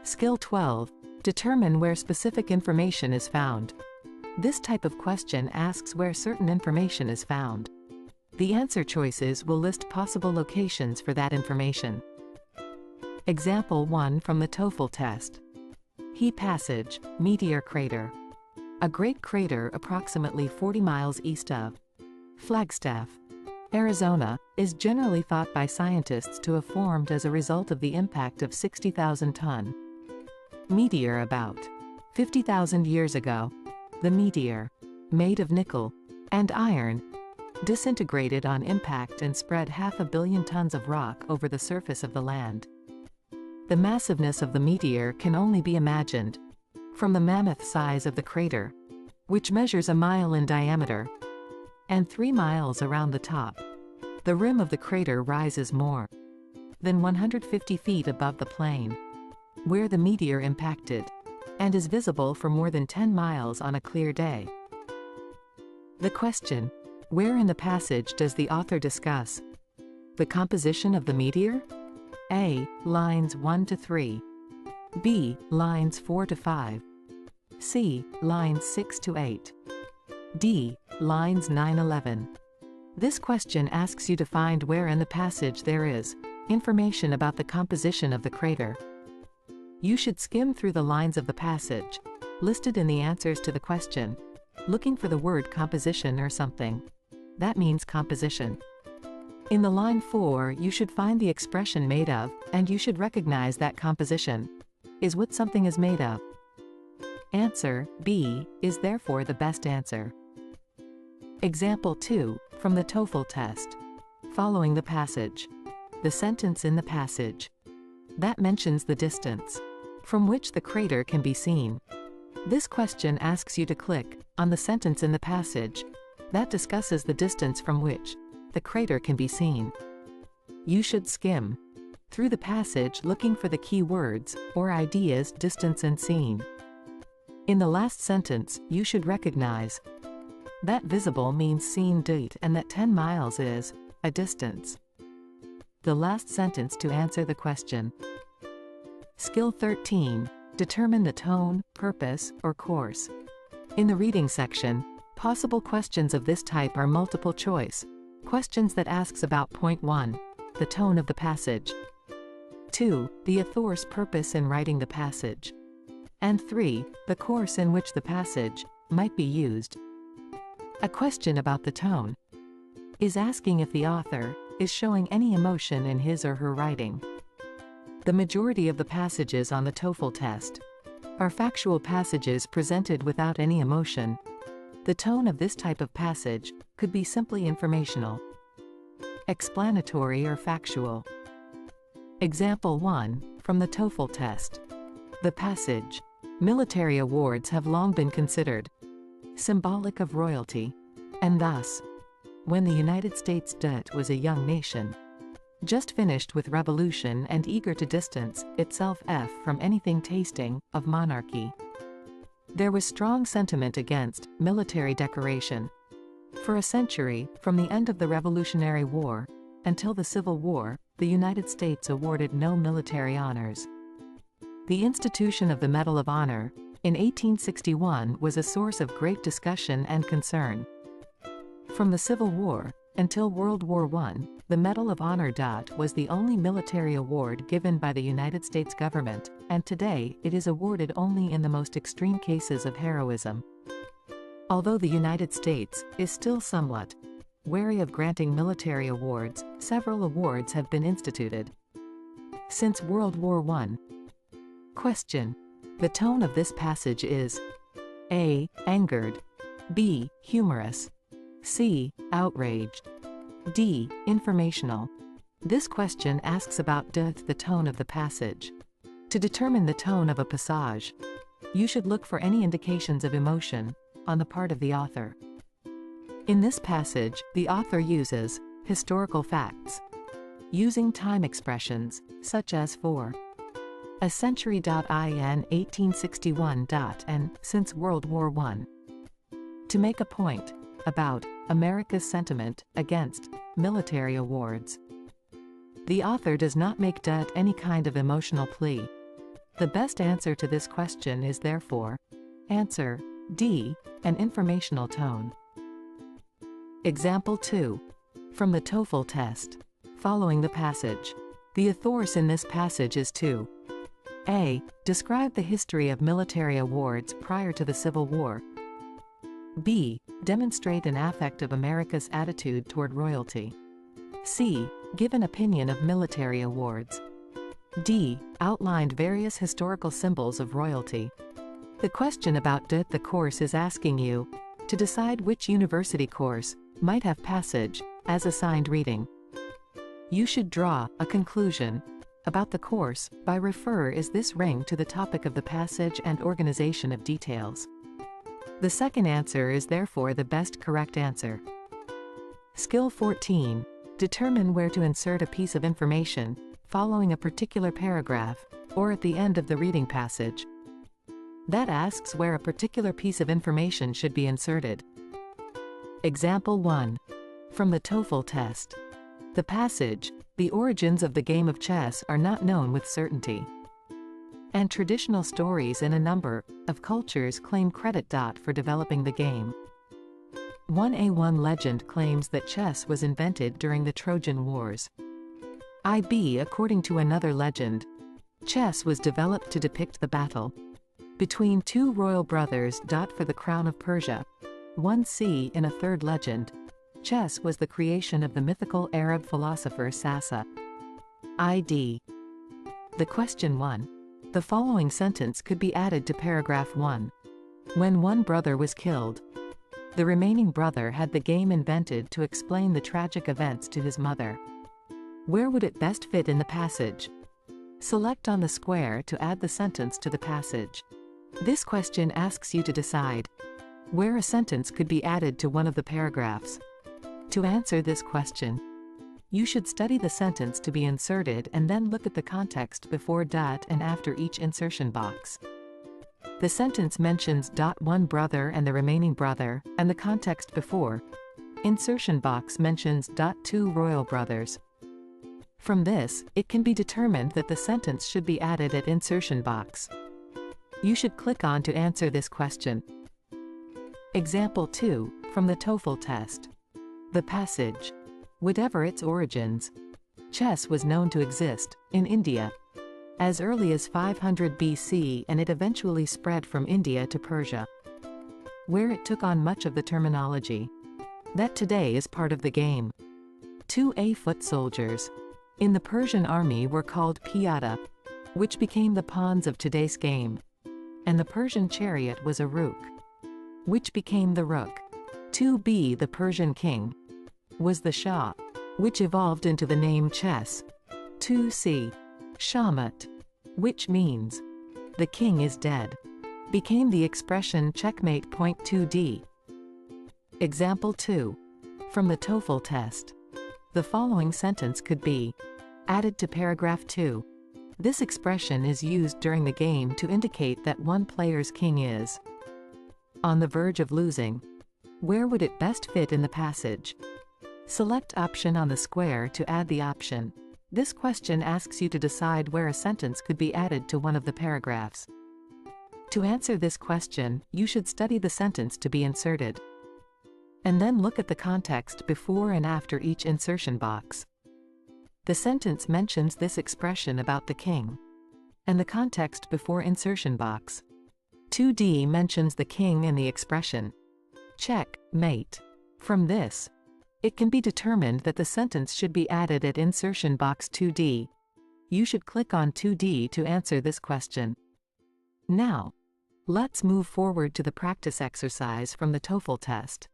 Skill 12. Determine where specific information is found. This type of question asks where certain information is found. The answer choices will list possible locations for that information. Example 1 from the Toefl test. He Passage, meteor crater. A great crater approximately 40 miles east of Flagstaff, Arizona, is generally thought by scientists to have formed as a result of the impact of 60,000-ton meteor about 50,000 years ago. The meteor, made of nickel and iron, disintegrated on impact and spread 500 million tons of rock over the surface of the land. The massiveness of the meteor can only be imagined from the mammoth size of the crater, which measures 1 mile in diameter and 3 miles around the top. The rim of the crater rises more than 150 feet above the plain where the meteor impacted, and is visible for more than 10 miles on a clear day. The question: where in the passage does the author discuss the composition of the meteor? A. Lines 1 to 3. B. Lines 4 to 5. C. Lines 6 to 8. D. Lines 9-11. This question asks you to find where in the passage there is information about the composition of the crater. You should skim through the lines of the passage listed in the answers to the question, looking for the word composition or something that means composition. In the line 4, you should find the expression made of, and you should recognize that composition is what something is made of. Answer B is therefore the best answer. Example 2 from the Toefl test. Following the passage. The sentence in the passage that mentions the distance from which the crater can be seen. This question asks you to click on the sentence in the passage that discusses the distance from which the crater can be seen. You should skim through the passage looking for the key words or ideas distance and seen. In the last sentence, you should recognize that visible means seen date and that 10 miles is a distance. The last sentence to answer the question. Skill 13. Determine the tone, purpose, or course. In the reading section, possible questions of this type are multiple choice questions that asks about point 1, the tone of the passage, 2, the author's purpose in writing the passage, and 3, the course in which the passage might be used. A question about the tone is asking if the author is showing any emotion in his or her writing. The majority of the passages on the Toefl test are factual passages presented without any emotion. The tone of this type of passage could be simply informational, explanatory, or factual. Example 1 from the Toefl test. The passage. Military awards have long been considered symbolic of royalty, and thus, when the United States was a young nation, just finished with revolution and eager to distance itself from anything tasting of monarchy, there was strong sentiment against military decoration. For a century, from the end of the Revolutionary War until the Civil War, the United States awarded no military honors. The institution of the Medal of Honor in 1861 was a source of great discussion and concern. From the Civil War until World War I, the Medal of Honor was the only military award given by the United States government, and today it is awarded only in the most extreme cases of heroism. Although the United States is still somewhat wary of granting military awards, several awards have been instituted since World War I. Question. The tone of this passage is A. Angered, B. Humorous, C. Outraged, D. Informational. This question asks about the tone of the passage. To determine the tone of a passage, you should look for any indications of emotion on the part of the author. In this passage, the author uses historical facts, using time expressions, such as for a century in 1861 and since World War I, to make a point about America's sentiment against military awards. The author does not make any kind of emotional plea. The best answer to this question is therefore answer D, an informational tone. Example 2. From the Toefl test. Following the passage. The authors in this passage is to A. Describe the history of military awards prior to the Civil War. B. Demonstrate an affect of America's attitude toward royalty. C. Give an opinion of military awards. D. Outlined various historical symbols of royalty. The question about the course is asking you to decide which university course might have passage as assigned reading. You should draw a conclusion about the course by refer is this ring to the topic of the passage and organization of details. The second answer is therefore the best correct answer. Skill 14. Determine where to insert a piece of information following a particular paragraph or at the end of the reading passage. That asks where a particular piece of information should be inserted. Example 1. From the Toefl test. The passage, "The origins of the game of chess are not known with certainty. And traditional stories in a number of cultures claim credit for developing the game. 1A1 legend claims that chess was invented during the Trojan Wars. IB, according to another legend, chess was developed to depict the battle between two royal brothers. For the crown of Persia. 1C, in a third legend, chess was the creation of the mythical Arab philosopher Sasa. ID. The question 1. The following sentence could be added to paragraph 1. When one brother was killed, the remaining brother had the game invented to explain the tragic events to his mother. Where would it best fit in the passage? Select on the square to add the sentence to the passage. This question asks you to decide where a sentence could be added to one of the paragraphs. To answer this question, you should study the sentence to be inserted and then look at the context before and after each insertion box. The sentence mentions one brother and the remaining brother, and the context before insertion box mentions two royal brothers. From this, it can be determined that the sentence should be added at insertion box. You should click on to answer this question. Example 2, from the Toefl test. The passage, "Whatever its origins, chess was known to exist in India as early as 500 BC and it eventually spread from India to Persia, where it took on much of the terminology that today is part of the game. 2A foot soldiers in the Persian army were called piyada, which became the pawns of today's game, and the Persian chariot was a rook, which became the rook. 2B, the Persian king, was the Shah, which evolved into the name chess. 2C, Shahmat, which means the king is dead, became the expression checkmate. 2D. Example 2. From the Toefl test. The following sentence could be added to paragraph 2. This expression is used during the game to indicate that one player's king is on the verge of losing. Where would it best fit in the passage? Select option on the square to add the option. This question asks you to decide where a sentence could be added to one of the paragraphs. To answer this question, you should study the sentence to be inserted, and then look at the context before and after each insertion box. The sentence mentions this expression about the king, and the context before insertion box. 2D mentions the king and the expression checkmate. From this, it can be determined that the sentence should be added at insertion box 2D. You should click on 2D to answer this question. Now, let's move forward to the practice exercise from the Toefl test.